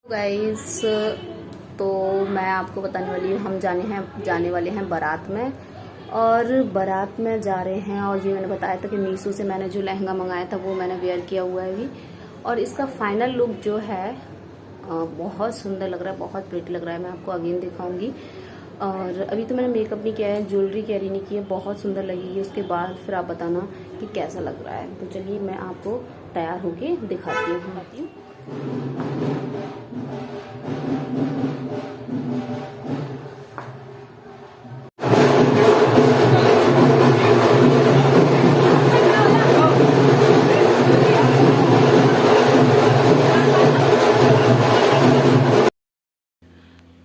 Guys, तो मैं आपको बताने वाली हूँ हम जाने वाले हैं बारात में। और बारात में जा रहे हैं। और ये मैंने बताया था कि मीशो से मैंने जो लहंगा मंगाया था वो मैंने वेयर किया हुआ है अभी। और इसका फाइनल लुक जो है बहुत सुंदर लग रहा है, बहुत प्रिटी लग रहा है। मैं आपको अगेन दिखाऊंगी। और अभी तो मैंने मेकअप नहीं किया है, ज्वेलरी कैरी नहीं की है, बहुत सुंदर लगेगी उसके बाद फिर आप बताना कि कैसा लग रहा है। तो चलिए मैं आपको तैयार होके दिखाती हूँ।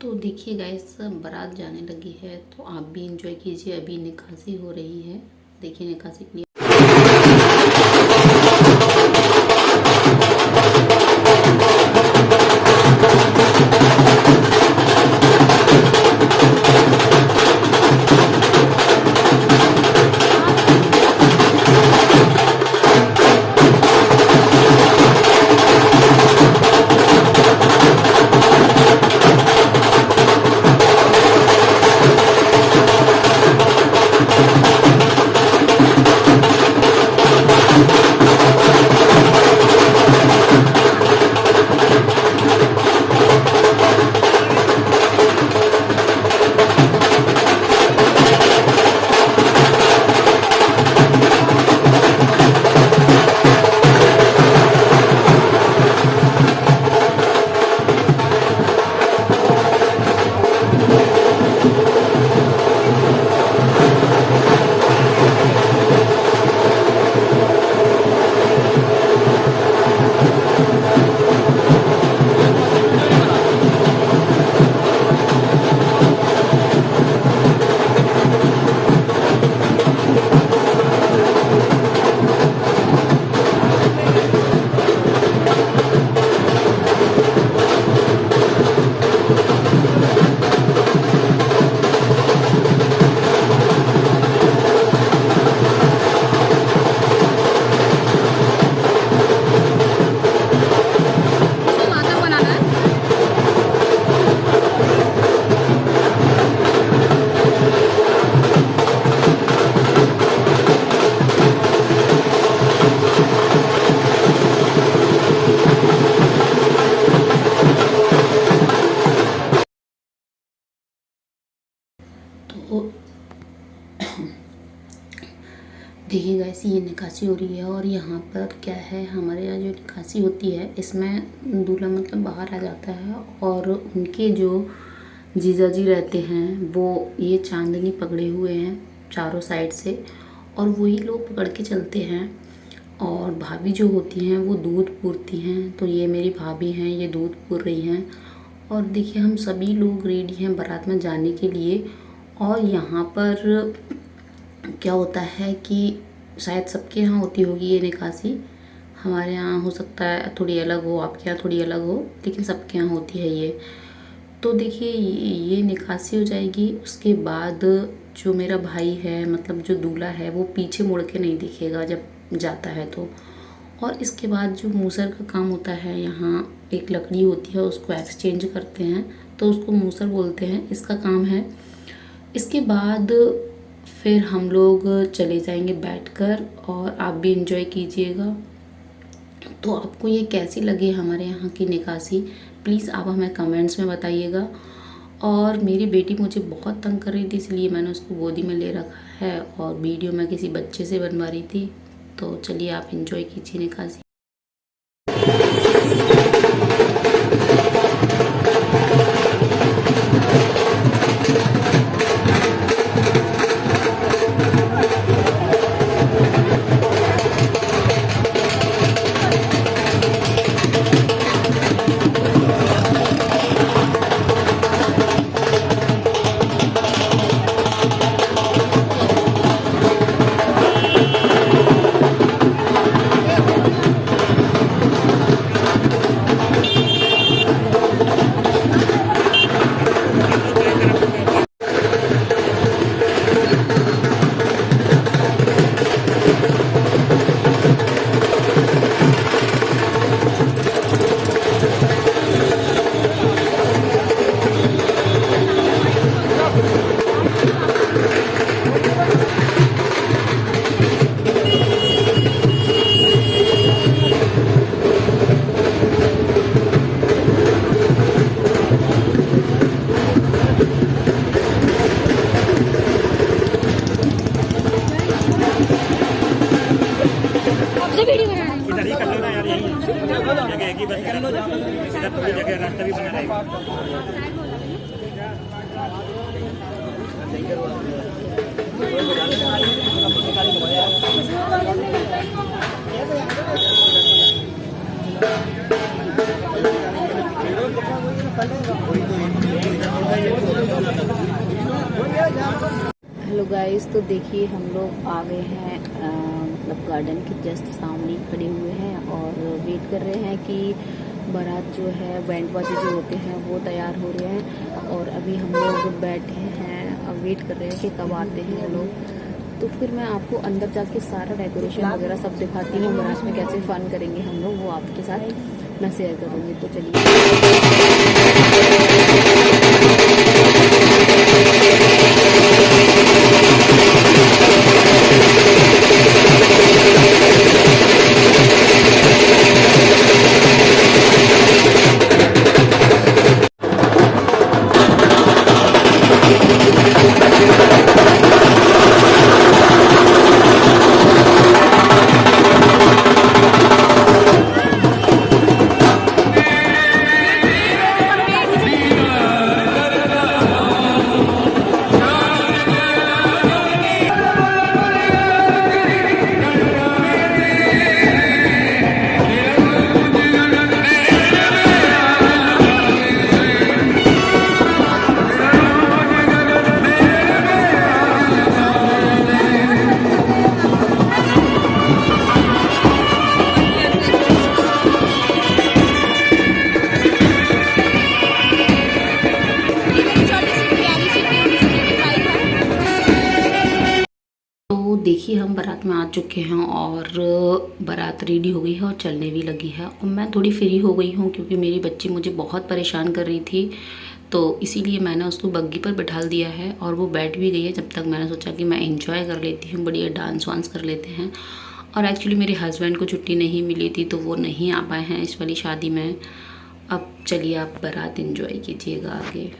तो देखिए गाइस, बारात जाने लगी है तो आप भी इंजॉय कीजिए। अभी निकासी हो रही है, देखिए निकासी के लिए। तो देखिए गाइस, ये निकासी हो रही है। और यहाँ पर क्या है, हमारे यहाँ जो निकासी होती है इसमें दूल्हा मतलब बाहर आ जाता है और उनके जो जीजाजी रहते हैं वो ये चांदनी पकड़े हुए हैं चारों साइड से, और वही लोग पकड़ के चलते हैं। और भाभी जो होती हैं वो दूध पूरती हैं। तो ये मेरी भाभी हैं, ये दूध पूर रही हैं। और देखिए हम सभी लोग रेडी हैं बारात में जाने के लिए। और यहाँ पर क्या होता है कि शायद सबके यहाँ होती होगी ये निकासी, हमारे यहाँ हो सकता है थोड़ी अलग हो, आपके यहाँ थोड़ी अलग हो, लेकिन सबके यहाँ होती है ये। तो देखिए ये निकासी हो जाएगी, उसके बाद जो मेरा भाई है मतलब जो दूल्हा है वो पीछे मुड़ के नहीं दिखेगा जब जाता है तो। और इसके बाद जो मूसर का काम होता है, यहाँ एक लकड़ी होती है उसको एक्सचेंज करते हैं तो उसको मूसर बोलते हैं, इसका काम है। इसके बाद फिर हम लोग चले जाएंगे बैठकर, और आप भी इंजॉय कीजिएगा। तो आपको ये कैसी लगी हमारे यहाँ की निकासी, प्लीज़ आप हमें कमेंट्स में बताइएगा। और मेरी बेटी मुझे बहुत तंग कर रही थी, इसलिए मैंने उसको गोदी में ले रखा है और वीडियो मैं किसी बच्चे से बनवा रही थी। तो चलिए आप इंजॉय कीजिए निकासी। जगह रास्ता भी बना रहेगा। हेलो गाइस, तो देखिए हम लोग आ गए हैं मतलब गार्डन के जस्ट सामने खड़े हुए हैं और वेट कर रहे हैं कि बारात जो है बैंड बाजे जो होते हैं वो तैयार हो रहे हैं। और अभी हम लोग बैठे हैं, अब वेट कर रहे हैं कि कब आते हैं लोग। तो फिर मैं आपको अंदर जाके सारा डेकोरेशन वगैरह सब दिखाती हूँ, बारात में कैसे फन करेंगे हम लोग, वो आपके साथ मैं शेयर करूँगी। तो चलिए। तो देखिए हम बारात में आ चुके हैं और बारात रेडी हो गई है और चलने भी लगी है। और मैं थोड़ी फ्री हो गई हूँ क्योंकि मेरी बच्ची मुझे बहुत परेशान कर रही थी, तो इसीलिए मैंने उसको बग्गी पर बैठा दिया है और वो बैठ भी गई है। जब तक मैंने सोचा कि मैं एंजॉय कर लेती हूँ, बढ़िया डांस वांस कर लेते हैं। और एक्चुअली मेरे हस्बैंड को छुट्टी नहीं मिली थी तो वो नहीं आ पाए हैं इस वाली शादी में। अब चलिए आप बारात एंजॉय कीजिएगा आगे।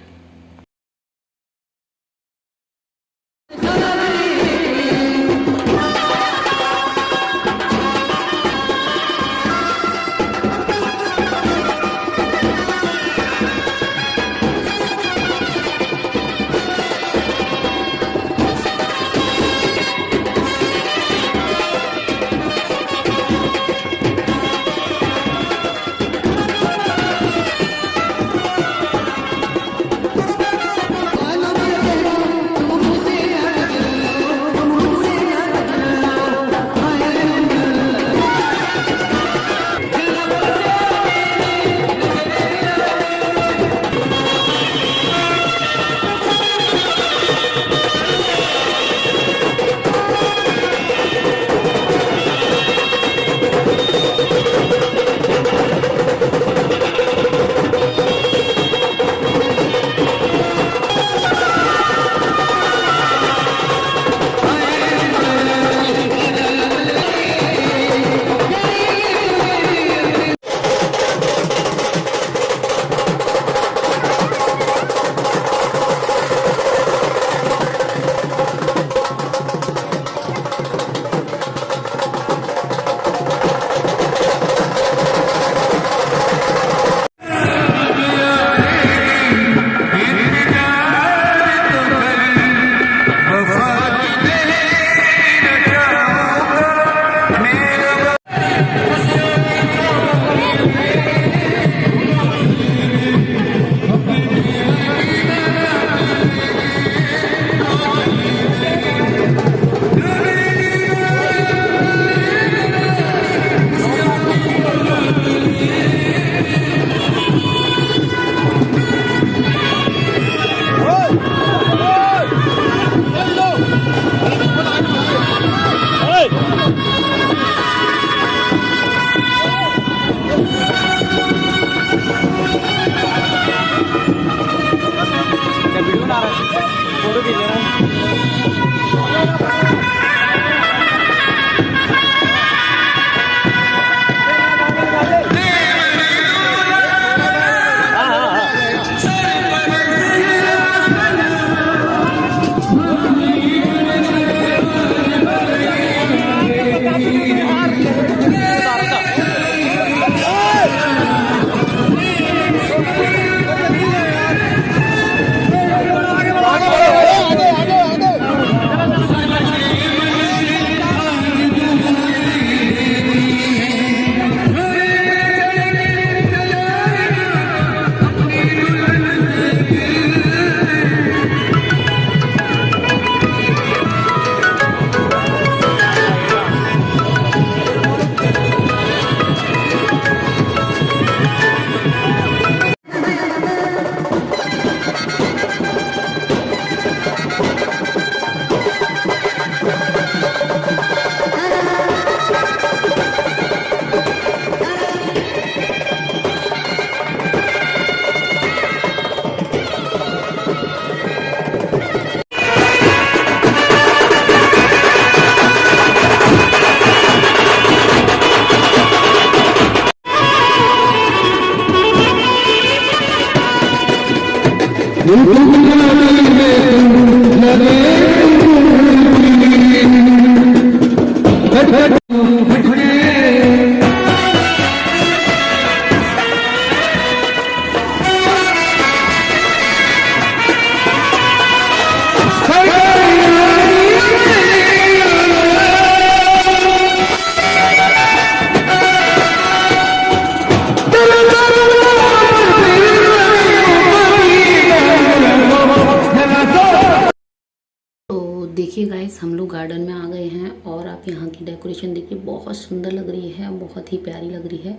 देखिए गाइस, हम लोग गार्डन में आ गए हैं और आप यहाँ की डेकोरेशन देखिए, बहुत सुंदर लग रही है, बहुत ही प्यारी लग रही है।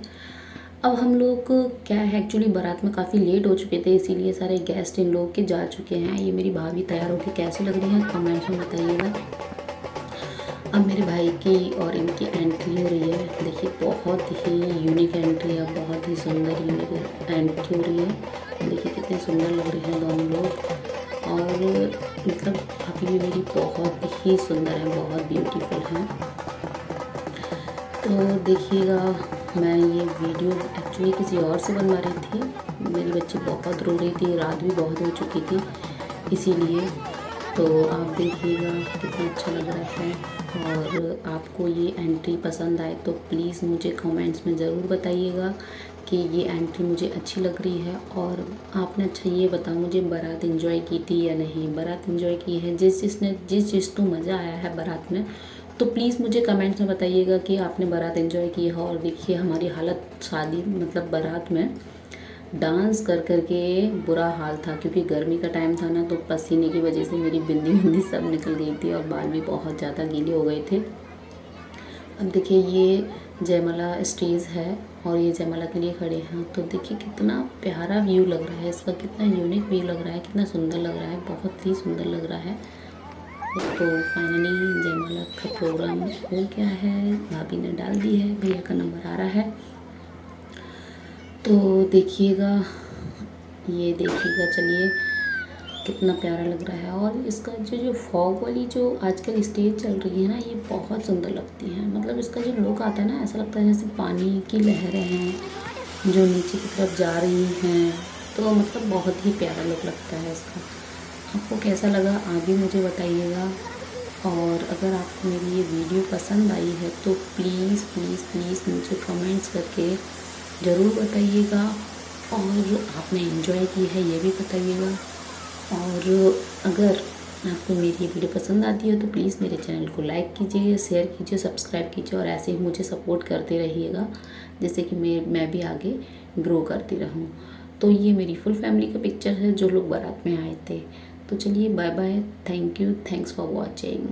अब हम लोग क्या है, एक्चुअली बारात में काफ़ी लेट हो चुके थे, इसीलिए सारे गेस्ट इन लोग के जा चुके हैं। ये मेरी भाभी तैयार होकर कैसी लग रही है कमेंट्स में बताइएगा। अब मेरे भाई की और इनकी एंट्री हो रही है। देखिए बहुत ही यूनिक एंट्री है, बहुत ही सुंदर यूनिक एंट्री हो रही है। देखिए कितने सुंदर लग रहे हैं दोनों लोग। और मतलब भाभी भी मेरी बहुत ही सुंदर है, बहुत ब्यूटीफुल है। तो देखिएगा, मैं ये वीडियो एक्चुअली किसी और से बनवा रही थी। मेरी बच्ची बहुत रो रही थी, रात भी बहुत हो चुकी थी, इसीलिए। तो आप देखिएगा कितना अच्छा लग रहा है। और आपको ये एंट्री पसंद आए तो प्लीज़ मुझे कमेंट्स में ज़रूर बताइएगा कि ये एंट्री मुझे अच्छी लग रही है। और आपने अच्छा ये बताओ, मुझे बारात एंजॉय की थी या नहीं। बारात एंजॉय की है, जिस चीज़ को मज़ा आया है बारात में, तो प्लीज़ मुझे कमेंट्स में बताइएगा कि आपने बारात एंजॉय की है। और देखिए हमारी हालत शादी मतलब बारात में डांस कर कर के बुरा हाल था, क्योंकि गर्मी का टाइम था ना, तो पसीने की वजह से मेरी बिंदी सब निकल गई थी और बाल भी बहुत ज़्यादा गीले हो गए थे। अब देखिए ये जयमाला स्टेज है और ये जयमाला के लिए खड़े हैं। तो देखिए कितना प्यारा व्यू लग रहा है इसका, कितना यूनिक व्यू लग रहा है, कितना सुंदर लग रहा है, बहुत ही सुंदर लग रहा है। तो फाइनली जयमाला का प्रोग्राम हो गया है, भाभी ने डाल दी है, भैया का नंबर आ रहा है। तो देखिएगा, ये देखिएगा, चलिए कितना प्यारा लग रहा है। और इसका जो फॉग वाली जो आजकल स्टेज चल रही है ना, ये बहुत सुंदर लगती है। मतलब इसका जो लुक आता है ना, ऐसा लगता है जैसे पानी की लहरें हैं जो नीचे की तरफ जा रही हैं। तो मतलब बहुत ही प्यारा लुक लगता है इसका। आपको कैसा लगा आप भी मुझे बताइएगा। और अगर आपको मेरी ये वीडियो पसंद आई है तो प्लीज़ प्लीज़ प्लीज़ मुझे कमेंट्स करके ज़रूर बताइएगा। और आपने एंजॉय की है ये भी बताइएगा। और अगर आपको मेरी ये वीडियो पसंद आती है तो प्लीज़ मेरे चैनल को लाइक कीजिए, शेयर कीजिए, सब्सक्राइब कीजिए और ऐसे ही मुझे सपोर्ट करते रहिएगा, जिससे कि मैं भी आगे ग्रो करती रहूँ। तो ये मेरी फुल फैमिली का पिक्चर है जो लोग बारात में आए थे। तो चलिए bye bye, thank you, thanks for watching.